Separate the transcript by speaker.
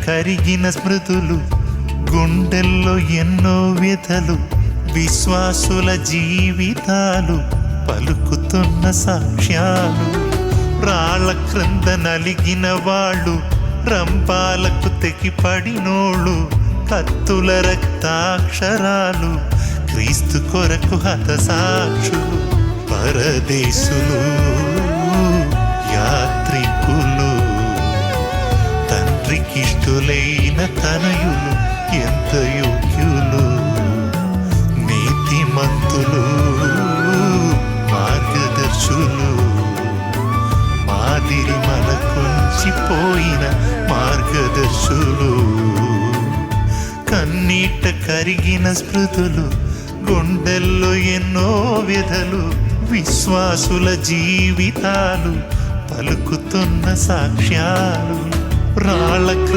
Speaker 1: కరిగిన స్మృతులు, గుండెల్లో ఎన్నో వ్యథలు, విశ్వాసుల జీవితాలు పలుకుతున్న సాక్ష్యాలు. రాళ్ళ క్రింద నలిగిన వాళ్ళు, రంపాలకు తెగిపడినోళ్ళు, కత్తుల రక్తాక్షరాలు, క్రీస్తు కొరకు హతసాక్షులు. పరదేశులు, యాత్రికులు, తండ్రికిష్టులైన తనయులు ఎంత యోగ్యులు. నీతిమంతులు, మార్గదర్శులు, మాదిరి మనకొంచిపోయిన మార్గదర్శులు. కన్నీట కరిగిన స్మృతులు, గుండెల్లో ఎన్నో వ్యధలు, విశ్వాసుల జీవితాలు పలుకుతున్న సాక్ష్యాలు. రాళ్ళ